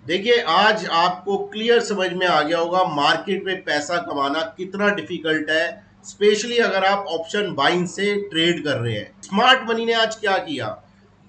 देखिए आज आपको क्लियर समझ में आ गया होगा मार्केट में पैसा कमाना कितना डिफिकल्ट है, स्पेशली अगर आप ऑप्शन बाइंग से ट्रेड कर रहे हैं। स्मार्ट मनी ने आज क्या किया,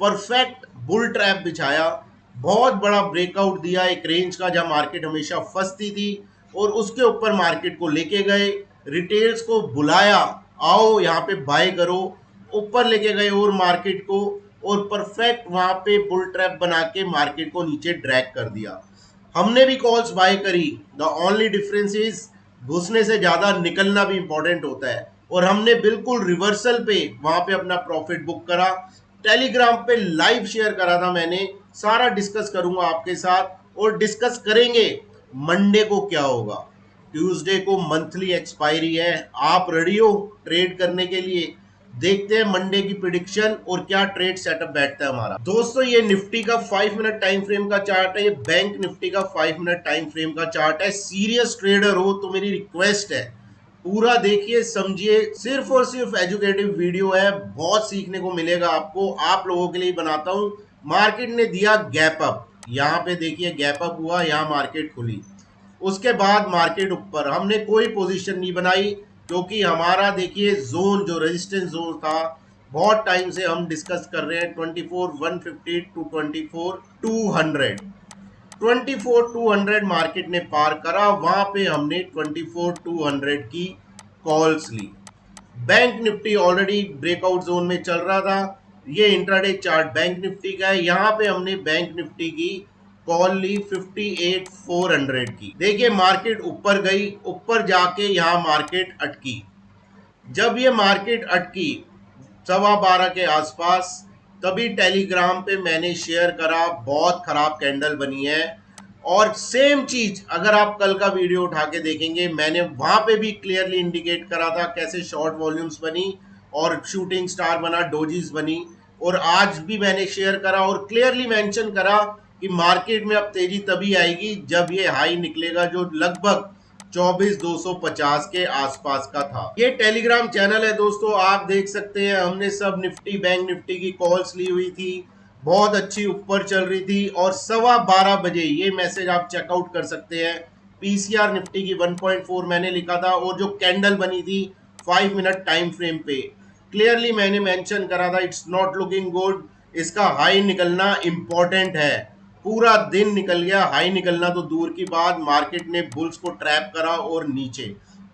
परफेक्ट बुल ट्रैप बिछाया, बहुत बड़ा ब्रेकआउट दिया एक रेंज का जहां मार्केट हमेशा फंसती थी और उसके ऊपर मार्केट को लेके गए, रिटेल्स को बुलाया, आओ यहाँ पे बाय करो, ऊपर लेके गए और मार्केट को, और परफेक्ट वहां पे बुल ट्रैप बना के मार्केट को नीचे ड्रैग कर दिया। हमने भी कॉल्स बाय करी, द ओनली डिफरेंस इज घुसने से ज्यादा निकलना भी इंपॉर्टेंट होता है, और हमने बिल्कुल रिवर्सल पे वहां पे अपना प्रॉफिट बुक करा। टेलीग्राम पे लाइव शेयर करा था मैंने, सारा डिस्कस करूंगा आपके साथ और डिस्कस करेंगे मंडे को क्या होगा। ट्यूसडे को मंथली एक्सपायरी है, आप रेडी हो ट्रेड करने के लिए? देखते हैं मंडे की प्रिडिक्शन और क्या ट्रेड सेटअप बैठता है हमारा। दोस्तों ये निफ्टी का 5 मिनट टाइम फ्रेम का चार्ट है, ये बैंक निफ्टी का 5 मिनट टाइम फ्रेम का चार्ट है। सीरियस ट्रेडर हो तो मेरी रिक्वेस्ट है पूरा देखिए समझिए, सिर्फ और सिर्फ एजुकेटिव वीडियो है, बहुत सीखने को मिलेगा आपको, आप लोगों के लिए बनाता हूं। मार्केट ने दिया गैप अप, यहाँ पे देखिए गैप अप हुआ, यहाँ मार्केट खुली, उसके बाद मार्केट ऊपर, हमने कोई पोजीशन नहीं बनाई क्योंकि हमारा देखिए जोन जो रेजिस्टेंस जोन था, बहुत टाइम से हम डिस्कस कर रहे हैं 24,150 टू 24,200, 24,200 मार्केट ने पार करा, वहां पे हमने 24,200 की कॉल्स ली। Bank Nifty already breakout zone में चल रहा था, ये इंट्राडे चार्ट बैंक निफ्टी का है, यहां पे हमने बैंक निफ्टी की कॉल ली 58,400 की। देखिए मार्केट ऊपर गई, ऊपर जाके यहां मार्केट अटकी, जब ये मार्केट अटकी 12:15 के आसपास, तभी टेलीग्राम पे मैंने शेयर करा, बहुत खराब कैंडल बनी है। और सेम चीज अगर आप कल का वीडियो उठा के देखेंगे, मैंने वहां पे भी क्लियरली इंडिकेट करा था कैसे शॉर्ट वॉल्यूम्स बनी और शूटिंग स्टार बना, डोजीज बनी। और आज भी मैंने शेयर करा और क्लियरली मेंशन करा कि मार्केट में अब तेजी तभी आएगी जब ये हाई निकलेगा जो लगभग 24,250 के आसपास का था। ये टेलीग्राम चैनल है दोस्तों, आप देख सकते हैं हमने सब निफ्टी बैंक निफ्टी की कॉल्स ली हुई थी, बहुत अच्छी ऊपर चल रही थी, और 12:15 बजे ये मैसेज आप चेकआउट कर सकते हैं। पीसीआर निफ्टी की 1.4 मैंने लिखा था, और जो कैंडल बनी थी 5 मिनट टाइम फ्रेम पे, क्लियरली मैंने मेंशन करा था इट्स नॉट लुकिंग गुड, इसका हाई निकलना इंपॉर्टेंट है। पूरा दिन निकल गया, हाई निकलना तो दूर की बात, मार्केट ने बुल्स को ट्रैप करा और नीचे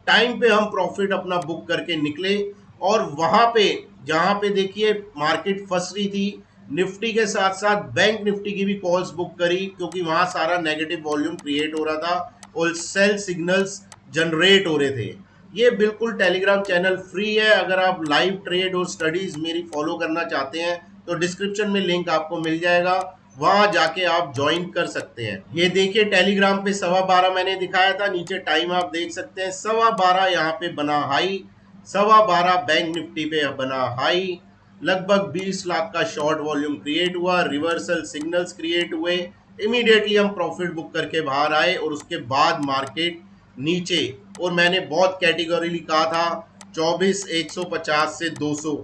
टाइम पे हम प्रॉफिट अपना बुक करके निकले। और वहां पे जहां पे देखिए मार्केट फंस रही थी, निफ्टी के साथ साथ बैंक निफ्टी की भी कॉल्स बुक करी क्योंकि वहां सारा नेगेटिव वॉल्यूम क्रिएट हो रहा था और सेल सिग्नल्स जनरेट हो रहे थे। ये बिल्कुल टेलीग्राम चैनल फ्री है, अगर आप लाइव ट्रेड और स्टडीज मेरी फॉलो करना चाहते हैं तो डिस्क्रिप्शन में लिंक आपको मिल जाएगा, वहां जाके आप ज्वाइन कर सकते हैं। ये देखिए टेलीग्राम पे 12:15 मैंने दिखाया था, नीचे टाइम आप देख सकते हैं 12:15 यहाँ पे बना हाई, 12:15 बैंक निफ्टी पे बना हाई, लगभग 20 लाख का शॉर्ट वॉल्यूम क्रिएट हुआ, रिवर्सल सिग्नल्स क्रिएट हुए, इमीडिएटली हम प्रॉफिट बुक करके बाहर आए और उसके बाद मार्केट नीचे, और मैंने बहुत कैटेगरी कहा था 24,150 से 200,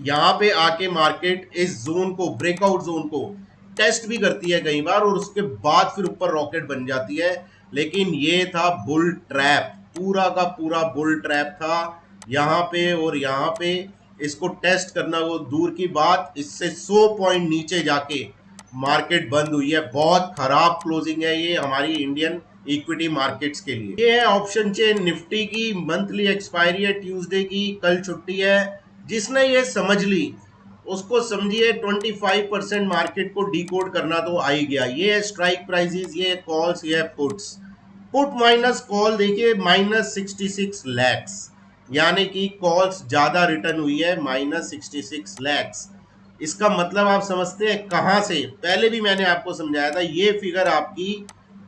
यहाँ पे आके मार्केट इस जोन को, ब्रेकआउट जोन को टेस्ट भी करती है कई बार और उसके बाद फिर ऊपर रॉकेट बन जाती है। लेकिन ये था बुल ट्रैप, पूरा का पूरा बुल ट्रैप था यहाँ पे, और यहाँ पे इसको टेस्ट करना वो दूर की बात, इससे 100 पॉइंट नीचे जाके मार्केट बंद हुई है। बहुत खराब क्लोजिंग है ये हमारी इंडियन इक्विटी मार्केट्स के लिए। ये है ऑप्शन चेन निफ्टी की, मंथली एक्सपायरी है ट्यूसडे की, कल छुट्टी है। जिसने ये समझ ली उसको समझिए 25% मार्केट को डीकोड करना तो आ ही गया। ये है स्ट्राइक प्राइसेस, ये कॉल्स, ये पुट्स, पुट माइनस कॉल देखिए -66 लैक्स, यानी कि कॉल्स ज्यादा रिटर्न हुई है -66 लैक्स। इसका मतलब आप समझते हैं कहां से, पहले भी मैंने आपको समझाया था, ये फिगर आपकी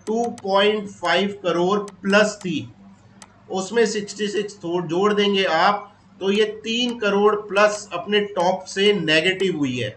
2.5 करोड़ प्लस थी, उसमें 66 जोड़ देंगे आप तो ये 3 करोड़ प्लस अपने टॉप से नेगेटिव हुई है।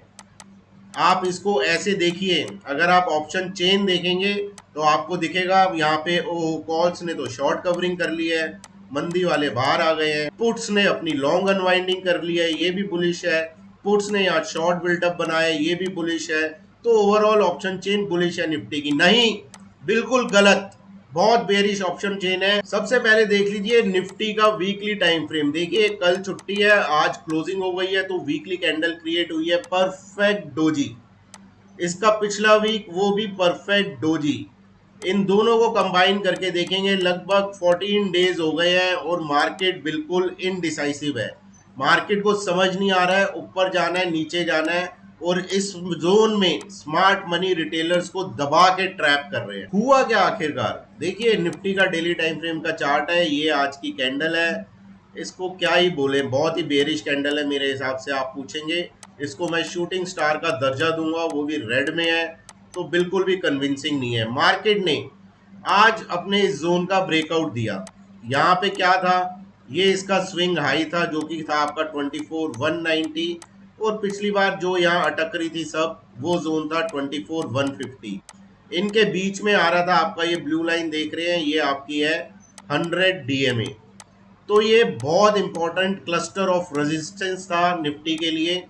आप इसको ऐसे देखिए, अगर आप ऑप्शन चेन देखेंगे तो आपको दिखेगा यहाँ पे ओ कॉल्स ने तो शॉर्ट कवरिंग कर ली है, मंदी वाले बाहर आ गए हैं, पुट्स ने अपनी लॉन्ग अनवाइंडिंग कर ली है, ये भी बुलिश है, पुट्स ने यहाँ शॉर्ट बिल्टअप बनाया है, ये भी बुलिश है। तो ओवरऑल ऑप्शन चेन बुलिश है निफ्टी की। नहीं, बिल्कुल गलत, बहुत बेरिश ऑप्शन चेन है। सबसे पहले देख लीजिए निफ्टी का वीकली टाइम फ्रेम। देखिए कल छुट्टी है, आज क्लोजिंग हो गई है, तो वीकली कैंडल क्रिएट हुई है परफेक्ट डोजी। इसका पिछला वीक वो भी परफेक्ट डोजी। इन दोनों को कंबाइन करके देखेंगे, लगभग 14 डेज हो गए हैं और मार्केट बिल्कुल इनडिसाइसिव है। मार्केट को समझ नहीं आ रहा है ऊपर जाना है नीचे जाना है, और इस जोन में स्मार्ट मनी रिटेलर्स को दबा के ट्रैप कर रहे हैं। हुआ क्या आखिरकार? देखिए निफ्टी का डेली टाइम फ्रेम का चार्ट है, ये आज की कैंडल है। इसको क्या ही बोले, बहुत ही बेरिश कैंडल है मेरे हिसाब से। आप पूछेंगे इसको मैं शूटिंग स्टार का दर्जा दूंगा, वो भी रेड में है, तो बिल्कुल भी कन्विंसिंग नहीं है। मार्केट ने आज अपने इस जोन का ब्रेकआउट दिया। यहाँ पे क्या था, ये इसका स्विंग हाई था जो कि था आपका 24,190, और पिछली बार जो यहाँ अटक रही थी सब, वो जोन था 24,150। इनके बीच में आ रहा था आपका ये ब्लू लाइन देख रहे हैं, ये आपकी है 100 DMA। तो ये बहुत इंपॉर्टेंट क्लस्टर ऑफ रेजिस्टेंस था निफ्टी के लिए।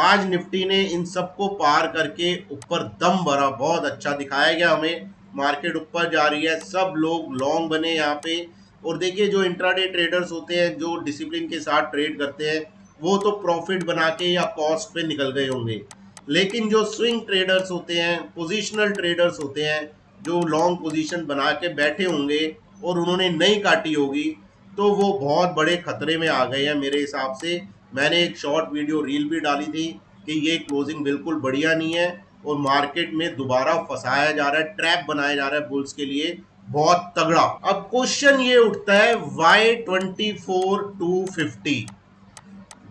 आज निफ्टी ने इन सबको पार करके ऊपर दम भरा, बहुत अच्छा दिखाया गया हमें। मार्केट ऊपर जा रही है, सब लोग लॉन्ग बने यहाँ पे। और देखिए जो इंट्राडे ट्रेडर्स होते हैं, जो डिसिप्लिन के साथ ट्रेड करते हैं, वो तो प्रॉफिट बना के या कॉस्ट पे निकल गए होंगे। लेकिन जो स्विंग ट्रेडर्स होते हैं, पोजिशनल ट्रेडर्स होते हैं, जो लॉन्ग पोजीशन बना के बैठे होंगे और उन्होंने नहीं काटी होगी, तो वो बहुत बड़े खतरे में आ गए हैं मेरे हिसाब से। मैंने एक शॉर्ट वीडियो रील भी डाली थी कि ये क्लोजिंग बिल्कुल बढ़िया नहीं है और मार्केट में दोबारा फंसाया जा रहा है, ट्रैप बनाया जा रहा है बुल्स के लिए बहुत तगड़ा। अब क्वेश्चन ये उठता है, वाई 24,250?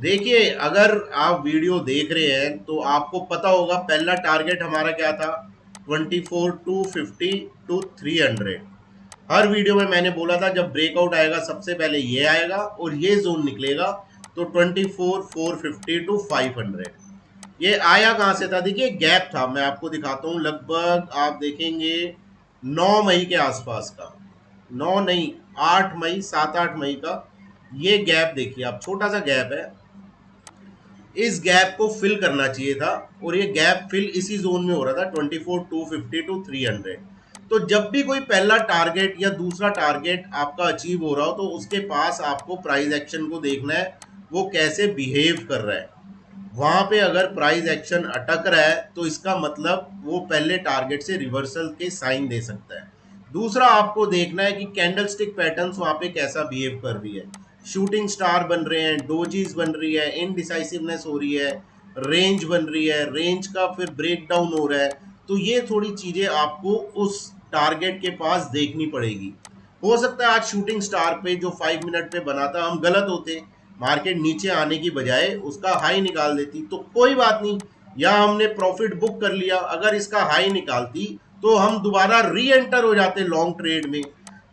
देखिए अगर आप वीडियो देख रहे हैं तो आपको पता होगा पहला टारगेट हमारा क्या था, 24,250 टू 300। हर वीडियो में मैंने बोला था जब ब्रेकआउट आएगा सबसे पहले ये आएगा और ये जोन निकलेगा, तो 24,450 टू 500। ये आया कहां से था? देखिए गैप था, मैं आपको दिखाता हूं। लगभग आप देखेंगे 9 मई के आसपास का, 9 नहीं 8 मई, 7-8 मई का ये गैप देखिए आप, छोटा सा गैप है। इस गैप को फिल करना चाहिए था और ये गैप फिल इसी जोन में हो रहा था 24,250 टू 300। तो जब भी कोई पहला टारगेट या दूसरा टारगेट आपका अचीव हो रहा हो, तो उसके पास आपको प्राइस एक्शन को देखना है, वो कैसे बिहेव कर रहा है। वहां पे अगर प्राइस एक्शन अटक रहा है तो इसका मतलब वो पहले टारगेट से रिवर्सल के साइन दे सकता है। दूसरा आपको देखना है कि कैंडलस्टिक पैटर्न्स वहां पे कैसा बिहेव कर रही है। शूटिंग स्टार बन रहे हैं, डोजीज बन रही है, इनडिसाइसिवनेस हो रही है, रेंज बन रही है, रेंज का फिर ब्रेक डाउन हो रहा है। तो ये थोड़ी चीजें आपको उस टारगेट के पास देखनी पड़ेगी। हो सकता है आज शूटिंग स्टार पे जो 5 मिनट पे बना था हम गलत होते, मार्केट नीचे आने की बजाय उसका हाई निकाल देती तो कोई बात नहीं, या हमने प्रॉफिट बुक कर लिया। अगर इसका हाई निकालती तो हम दोबारा री एंटर हो जाते लॉन्ग ट्रेड में।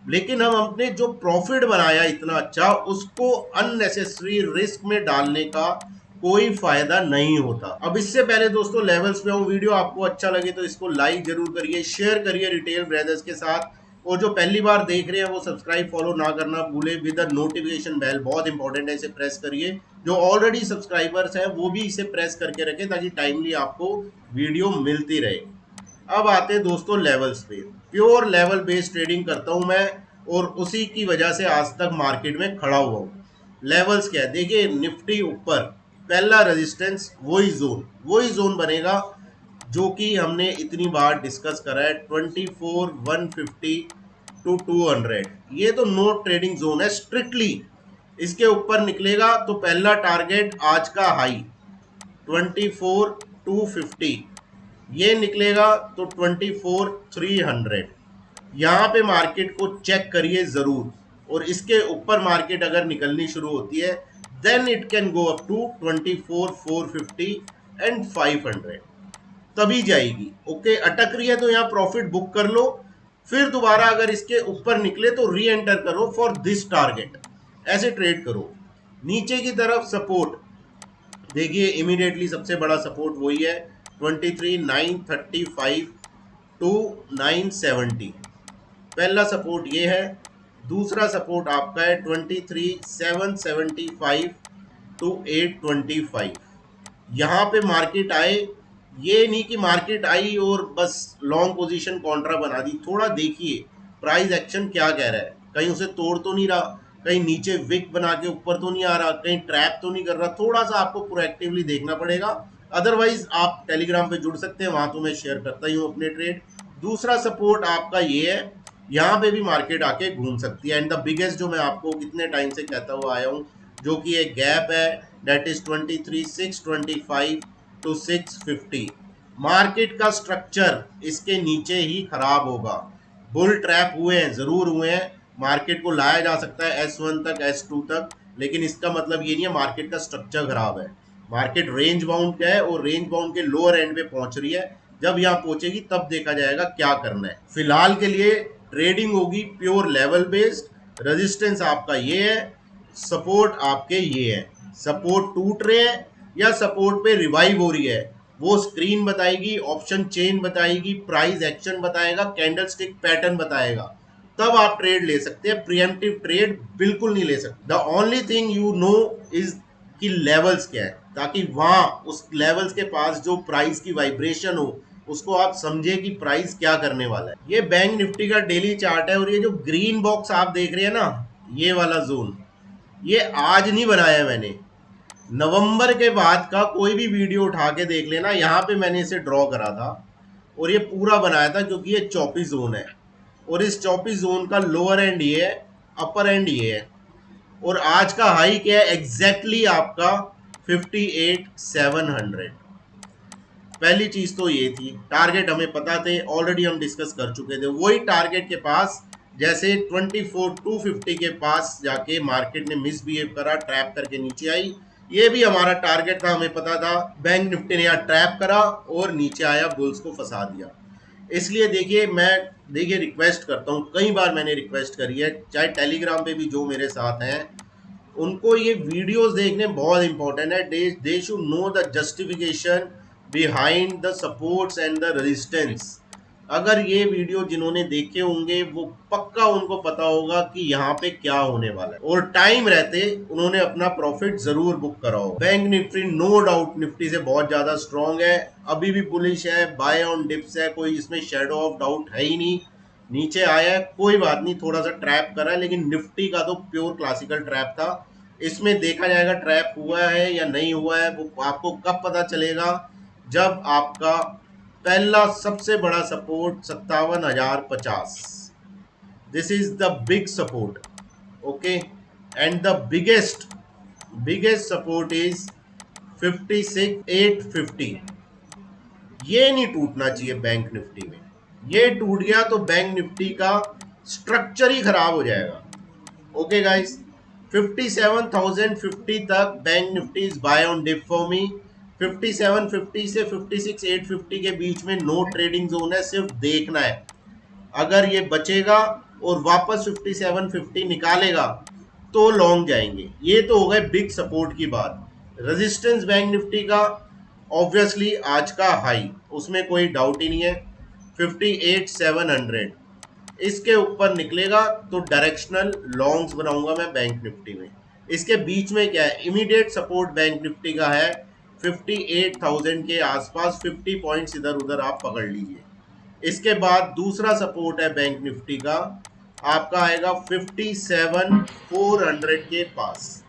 लेकिन हम अपने जो प्रॉफिट बनाया इतना अच्छा, उसको अननेसेसरी रिस्क में डालने का कोई फायदा नहीं होता। अब इससे पहले दोस्तों लेवल्स पे हूँ, वीडियो आपको अच्छा लगे तो इसको लाइक जरूर करिए, शेयर करिए रिटेल ब्रदर्स के साथ, और जो पहली बार देख रहे हैं वो सब्सक्राइब फॉलो ना करना भूले विद द नोटिफिकेशन बेल, बहुत इंपॉर्टेंट है, इसे प्रेस करिए। जो ऑलरेडी सब्सक्राइबर्स हैं वो भी इसे प्रेस करके रखें ताकि टाइमली आपको वीडियो मिलती रहे। अब आते हैं दोस्तों लेवल्स पे। प्योर लेवल बेस्ड ट्रेडिंग करता हूं मैं और उसी की वजह से आज तक मार्केट में खड़ा हुआ हूं। लेवल्स क्या है? देखिए निफ्टी ऊपर पहला रेजिस्टेंस वही जोन बनेगा जो कि हमने इतनी बार डिस्कस करा है, 24,150 टू 200। ये तो नो ट्रेडिंग जोन है स्ट्रिक्टली। इसके ऊपर निकलेगा तो पहला टारगेट आज का हाई 24,250, ये निकलेगा तो 24,300। यहाँ पे मार्केट को चेक करिए जरूर, और इसके ऊपर मार्केट अगर निकलनी शुरू होती है then it can go up to 24,450 and 500, तभी जाएगी। ओके, अटक रही है तो यहाँ प्रॉफिट बुक कर लो, फिर दोबारा अगर इसके ऊपर निकले तो री एंटर करो फॉर दिस टारगेट, ऐसे ट्रेड करो। नीचे की तरफ सपोर्ट देखिए, इमीडिएटली सबसे बड़ा सपोर्ट वही है 23,935 टू 970, पहला सपोर्ट ये है। दूसरा सपोर्ट आपका है 23,775 टू 825। यहाँ पे मार्केट आए, ये नहीं कि मार्केट आई और बस लॉन्ग पोजीशन कॉन्ट्रा बना दी। थोड़ा देखिए प्राइस एक्शन क्या कह रहा है, कहीं उसे तोड़ तो नहीं रहा, कहीं नीचे विक बना के ऊपर तो नहीं आ रहा, कहीं ट्रैप तो नहीं कर रहा। थोड़ा सा आपको प्रोएक्टिवली देखना पड़ेगा। अदरवाइज आप टेलीग्राम पे जुड़ सकते हैं, वहां तो मैं शेयर करता ही हूँ अपने ट्रेड। दूसरा सपोर्ट आपका ये है, यहाँ पे भी मार्केट आके घूम सकती है। एंड द बिगेस्ट जो मैं आपको कितने टाइम से कहता हुआ आया हूँ, जो कि एक गैप है, दैट इज 23,625 टू 650। मार्केट का स्ट्रक्चर इसके नीचे ही खराब होगा। बुल ट्रैप हुए हैं, जरूर हुए हैं, मार्केट को लाया जा सकता है S1 तक, S2 तक, लेकिन इसका मतलब ये नहीं है मार्केट का स्ट्रक्चर खराब है। मार्केट रेंज बाउंड का है और रेंज बाउंड के लोअर एंड पे पहुंच रही है। जब यहाँ पहुंचेगी तब देखा जाएगा क्या करना है। फिलहाल के लिए ट्रेडिंग होगी प्योर लेवल बेस्ड। रेजिस्टेंस आपका ये है, सपोर्ट आपके ये है। सपोर्ट टूट रहे हैं या सपोर्ट पे रिवाइव हो रही है, वो स्क्रीन बताएगी, ऑप्शन चेन बताएगी, प्राइस एक्शन बताएगा, कैंडलस्टिक पैटर्न बताएगा, तब आप ट्रेड ले सकते हैं। प्रिएम्प्टिव ट्रेड बिल्कुल नहीं ले सकते। The only thing you know is कि लेवल्स क्या है, ताकि वहां उस लेवल्स के पास जो प्राइस की वाइब्रेशन हो उसको आप समझे कि प्राइस क्या करने वाला है। ये बैंक निफ्टी का डेली चार्ट है और ये जो ग्रीन बॉक्स आप देख रहे हैं ना, ये वाला जोन, ये आज नहीं बनाया मैंने। नवंबर के बाद का कोई भी वीडियो उठा के देख लेना, यहाँ पे मैंने इसे ड्रॉ करा था और ये पूरा बनाया था, क्योंकि ये चौपी जोन है और इस चौपी जोन का लोअर एंड ये है, अपर एंड ये है, और आज का हाई क्या है एग्जैक्टली आपका 58,700। पहली चीज तो ये थी, टारगेट हमें पता थे, ऑलरेडी हम डिस्कस कर चुके थे। वही टारगेट के पास जैसे 24,250 के पास जाके मार्केट ने मिसबिहेव करा, ट्रैप करके नीचे आई, ये भी हमारा टारगेट था, हमें पता था। बैंक निफ्टी ने यहाँ ट्रैप करा और नीचे आया, बुल्स को फंसा दिया। इसलिए देखिए, मैं देखिए रिक्वेस्ट करता हूँ, कई बार मैंने रिक्वेस्ट करी है, चाहे टेलीग्राम पे भी जो मेरे साथ हैं उनको ये वीडियोस देखने बहुत इंपॉर्टेंट है। They should know the justification behind the supports and the resistance. अगर ये वीडियो जिन्होंने देखे होंगे वो पक्का उनको पता होगा कि यहाँ पे क्या होने वाला है, और टाइम रहते उन्होंने अपना प्रॉफिट जरूर बुक करा हो। Bank nifty no doubt nifty से बहुत ज्यादा स्ट्रांग है, अभी भी बुलिश है, बाय ऑन डिप्स है, कोई इसमें शेडो ऑफ डाउट है ही नहीं। नीचे आया है, कोई बात नहीं, थोड़ा सा ट्रैप करा है, लेकिन निफ्टी का तो प्योर क्लासिकल ट्रैप था। इसमें देखा जाएगा ट्रैप हुआ है या नहीं हुआ है, वो आपको कब पता चलेगा, जब आपका पहला सबसे बड़ा support 57,050, this is the big support, okay. And the biggest support is 56,850। ये नहीं टूटना चाहिए बैंक निफ्टी में। ये टूट गया तो बैंक निफ्टी का स्ट्रक्चर ही खराब हो जाएगा। ओके गाइस, 57,050 तक bank nifty is buy on dip for me. 5750 से 56,850 के बीच में नो ट्रेडिंग जोन है, सिर्फ देखना है। अगर ये बचेगा और वापस 5750 निकालेगा तो लॉन्ग जाएंगे। ये तो हो गए बिग सपोर्ट की बात। रेजिस्टेंस बैंक निफ्टी का ऑब्वियसली आज का हाई, उसमें कोई डाउट ही नहीं है, 58,700। इसके ऊपर निकलेगा तो डायरेक्शनल लॉन्ग्स बनाऊंगा मैं बैंक निफ्टी में। इसके बीच में क्या है, इमीडिएट सपोर्ट बैंक निफ्टी का है 58,000 के आसपास, 50 पॉइंट्स इधर उधर आप पकड़ लीजिए। इसके बाद दूसरा सपोर्ट है बैंक निफ्टी का, आपका आएगा 57,400 के पास,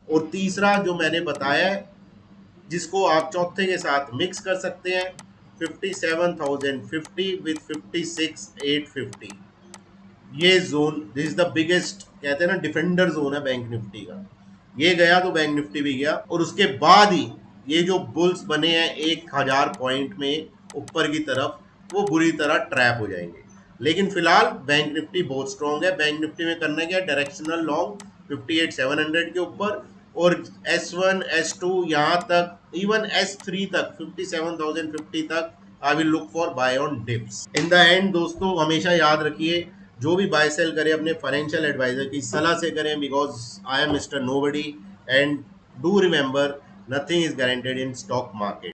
और तीसरा जो मैंने बताया है जिसको आप चौथे के साथ मिक्स कर सकते हैं, 57,050 विथ 56,850। ये zone, this is the biggest, कहते हैं ना डिफेंडर जोन है बैंक निफ्टी का। ये गया तो बैंक निफ्टी भी गया, और उसके बाद ही ये जो बुल्स बने हैं 1,000 पॉइंट में ऊपर की तरफ, वो बुरी तरह ट्रैप हो जाएंगे। लेकिन फिलहाल बैंक निफ्टी बहुत स्ट्रॉन्ग है। बैंक निफ्टी में करना क्या, डायरेक्शनल लॉन्ग 58,700 के ऊपर, और S1 S2 यहाँ तक, इवन S3 तक 57,050 तक I will look for buy on dips. In the end दोस्तों, हमेशा याद रखिए, जो भी बाय सेल करे अपने फाइनेंशियल एडवाइजर की सलाह से करें, because I am mister nobody, and do remember nothing is guaranteed in stock market.